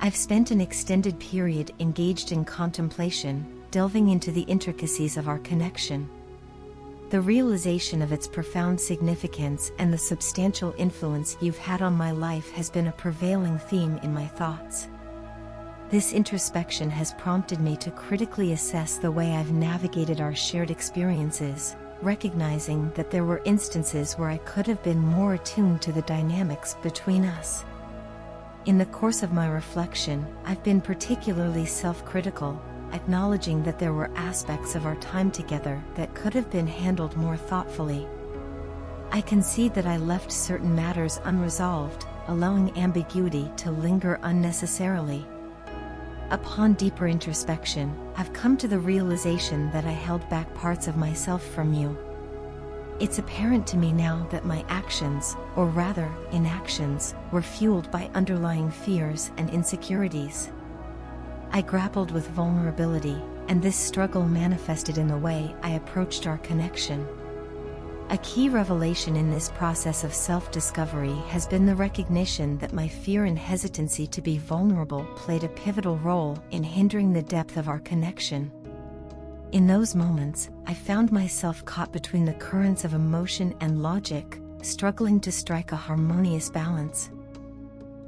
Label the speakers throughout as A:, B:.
A: I've spent an extended period engaged in contemplation, delving into the intricacies of our connection. The realization of its profound significance and the substantial influence you've had on my life has been a prevailing theme in my thoughts. This introspection has prompted me to critically assess the way I've navigated our shared experiences, recognizing that there were instances where I could have been more attuned to the dynamics between us. In the course of my reflection, I've been particularly self-critical, acknowledging that there were aspects of our time together that could have been handled more thoughtfully. I concede that I left certain matters unresolved, allowing ambiguity to linger unnecessarily. Upon deeper introspection, I've come to the realization that I held back parts of myself from you. It's apparent to me now that my actions, or rather, inactions, were fueled by underlying fears and insecurities. I grappled with vulnerability, and this struggle manifested in the way I approached our connection. A key revelation in this process of self-discovery has been the recognition that my fear and hesitancy to be vulnerable played a pivotal role in hindering the depth of our connection. In those moments, I found myself caught between the currents of emotion and logic, struggling to strike a harmonious balance.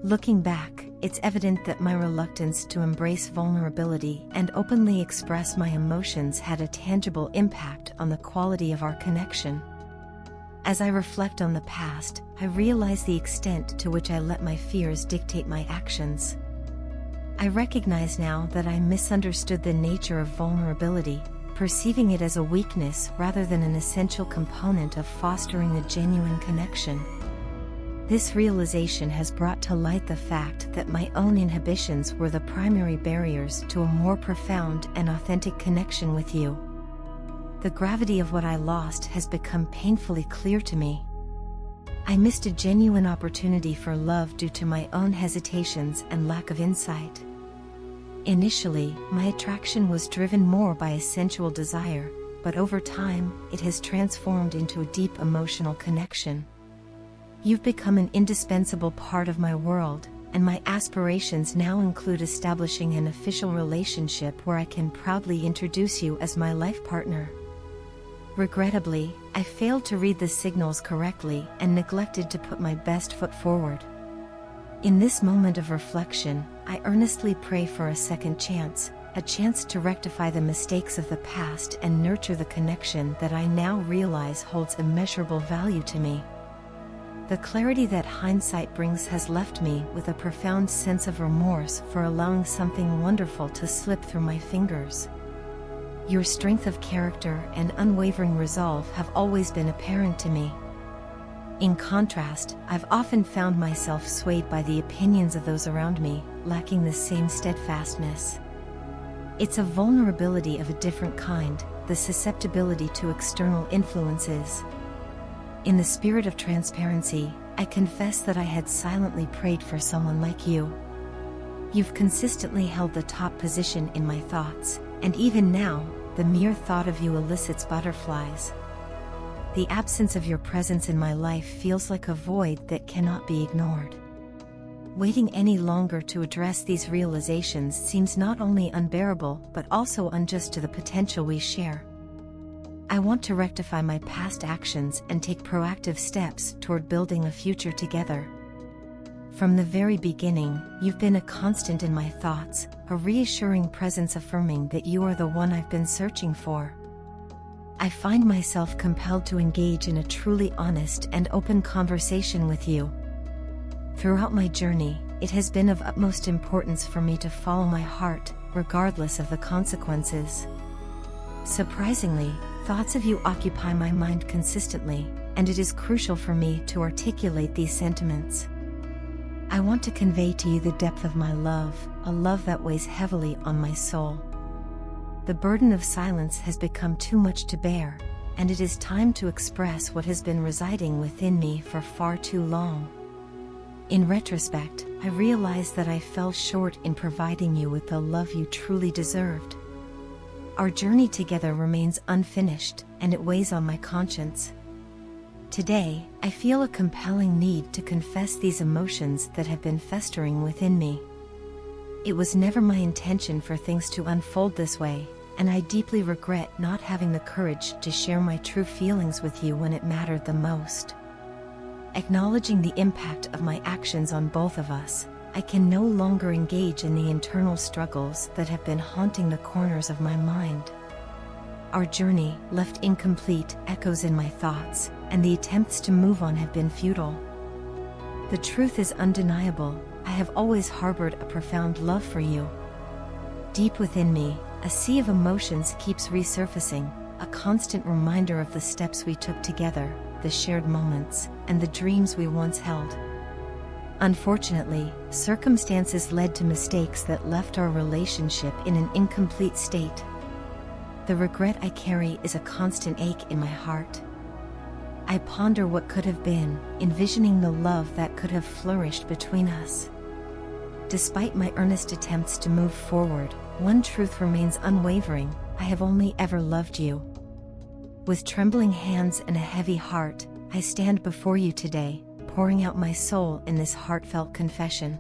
A: Looking back, it's evident that my reluctance to embrace vulnerability and openly express my emotions had a tangible impact on the quality of our connection. As I reflect on the past, I realize the extent to which I let my fears dictate my actions. I recognize now that I misunderstood the nature of vulnerability, perceiving it as a weakness rather than an essential component of fostering a genuine connection. This realization has brought to light the fact that my own inhibitions were the primary barriers to a more profound and authentic connection with you. The gravity of what I lost has become painfully clear to me. I missed a genuine opportunity for love due to my own hesitations and lack of insight. Initially, my attraction was driven more by a sensual desire, but over time, it has transformed into a deep emotional connection. You've become an indispensable part of my world, and my aspirations now include establishing an official relationship where I can proudly introduce you as my life partner. Regrettably, I failed to read the signals correctly and neglected to put my best foot forward. In this moment of reflection, I earnestly pray for a second chance, a chance to rectify the mistakes of the past and nurture the connection that I now realize holds immeasurable value to me. The clarity that hindsight brings has left me with a profound sense of remorse for allowing something wonderful to slip through my fingers. Your strength of character and unwavering resolve have always been apparent to me. In contrast, I've often found myself swayed by the opinions of those around me, lacking the same steadfastness. It's a vulnerability of a different kind, the susceptibility to external influences. In the spirit of transparency, I confess that I had silently prayed for someone like you. You've consistently held the top position in my thoughts, and even now, the mere thought of you elicits butterflies. The absence of your presence in my life feels like a void that cannot be ignored. Waiting any longer to address these realizations seems not only unbearable but also unjust to the potential we share. I want to rectify my past actions and take proactive steps toward building a future together. From the very beginning, you've been a constant in my thoughts, a reassuring presence affirming that you are the one I've been searching for. I find myself compelled to engage in a truly honest and open conversation with you. Throughout my journey, it has been of utmost importance for me to follow my heart, regardless of the consequences. Surprisingly, thoughts of you occupy my mind consistently, and it is crucial for me to articulate these sentiments. I want to convey to you the depth of my love, a love that weighs heavily on my soul. The burden of silence has become too much to bear, and it is time to express what has been residing within me for far too long. In retrospect, I realize that I fell short in providing you with the love you truly deserved. Our journey together remains unfinished, and it weighs on my conscience. Today, I feel a compelling need to confess these emotions that have been festering within me. It was never my intention for things to unfold this way, and I deeply regret not having the courage to share my true feelings with you when it mattered the most. Acknowledging the impact of my actions on both of us, I can no longer engage in the internal struggles that have been haunting the corners of my mind. Our journey, left incomplete, echoes in my thoughts, and the attempts to move on have been futile. The truth is undeniable, I have always harbored a profound love for you. Deep within me, a sea of emotions keeps resurfacing, a constant reminder of the steps we took together, the shared moments, and the dreams we once held. Unfortunately, circumstances led to mistakes that left our relationship in an incomplete state. The regret I carry is a constant ache in my heart. I ponder what could have been, envisioning the love that could have flourished between us. Despite my earnest attempts to move forward, one truth remains unwavering: I have only ever loved you. With trembling hands and a heavy heart, I stand before you today, pouring out my soul in this heartfelt confession.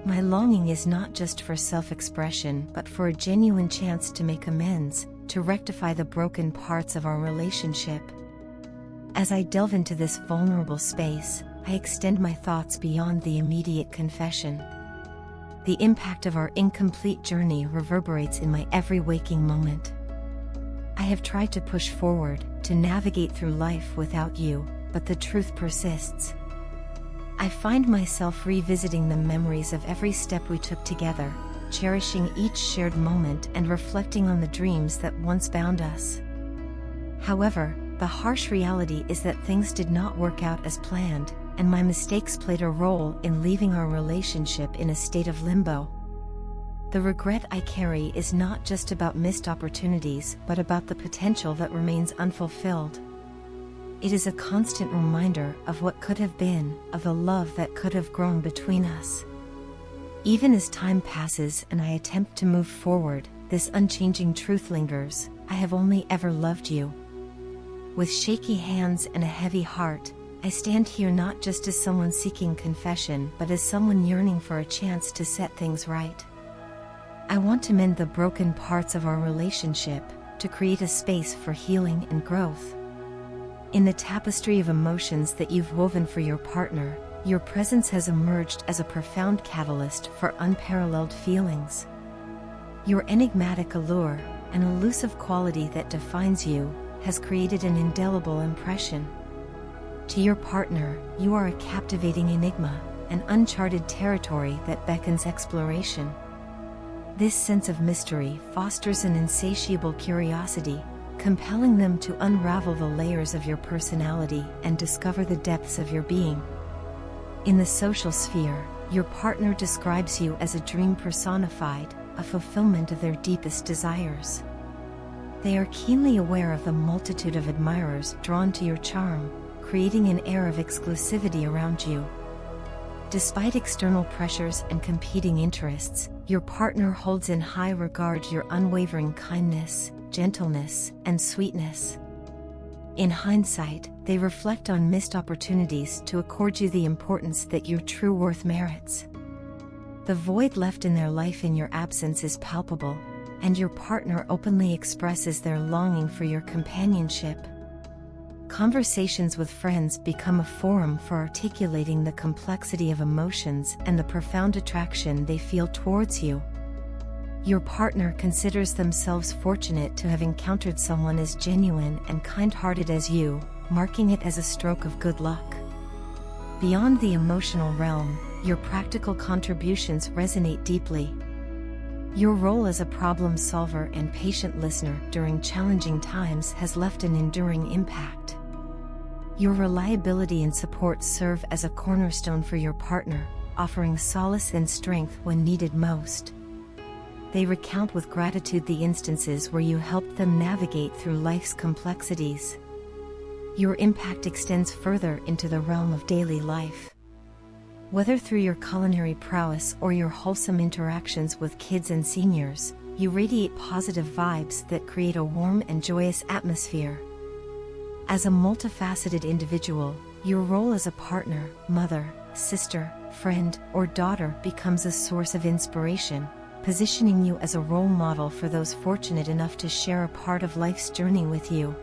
A: My longing is not just for self-expression, but for a genuine chance to make amends, to rectify the broken parts of our relationship. As I delve into this vulnerable space, I extend my thoughts beyond the immediate confession. The impact of our incomplete journey reverberates in my every waking moment. I have tried to push forward, to navigate through life without you, but the truth persists. I find myself revisiting the memories of every step we took together, cherishing each shared moment and reflecting on the dreams that once bound us. However, the harsh reality is that things did not work out as planned, and my mistakes played a role in leaving our relationship in a state of limbo. The regret I carry is not just about missed opportunities, but about the potential that remains unfulfilled. It is a constant reminder of what could have been, of the love that could have grown between us. Even as time passes and I attempt to move forward, this unchanging truth lingers: I have only ever loved you. With shaky hands and a heavy heart, I stand here not just as someone seeking confession, but as someone yearning for a chance to set things right. I want to mend the broken parts of our relationship, to create a space for healing and growth. In the tapestry of emotions that you've woven for your partner, your presence has emerged as a profound catalyst for unparalleled feelings. Your enigmatic allure, an elusive quality that defines you, has created an indelible impression. To your partner, you are a captivating enigma, an uncharted territory that beckons exploration. This sense of mystery fosters an insatiable curiosity, compelling them to unravel the layers of your personality and discover the depths of your being. In the social sphere, your partner describes you as a dream personified, a fulfillment of their deepest desires. They are keenly aware of the multitude of admirers drawn to your charm, creating an air of exclusivity around you. Despite external pressures and competing interests, your partner holds in high regard your unwavering kindness, gentleness, and sweetness. In hindsight, they reflect on missed opportunities to accord you the importance that your true worth merits. The void left in their life in your absence is palpable, and your partner openly expresses their longing for your companionship. Conversations with friends become a forum for articulating the complexity of emotions and the profound attraction they feel towards you. Your partner considers themselves fortunate to have encountered someone as genuine and kind-hearted as you, marking it as a stroke of good luck. Beyond the emotional realm, your practical contributions resonate deeply. Your role as a problem solver and patient listener during challenging times has left an enduring impact. Your reliability and support serve as a cornerstone for your partner, offering solace and strength when needed most. They recount with gratitude the instances where you helped them navigate through life's complexities. Your impact extends further into the realm of daily life. Whether through your culinary prowess or your wholesome interactions with kids and seniors, you radiate positive vibes that create a warm and joyous atmosphere. As a multifaceted individual, your role as a partner, mother, sister, friend, or daughter becomes a source of inspiration, positioning you as a role model for those fortunate enough to share a part of life's journey with you.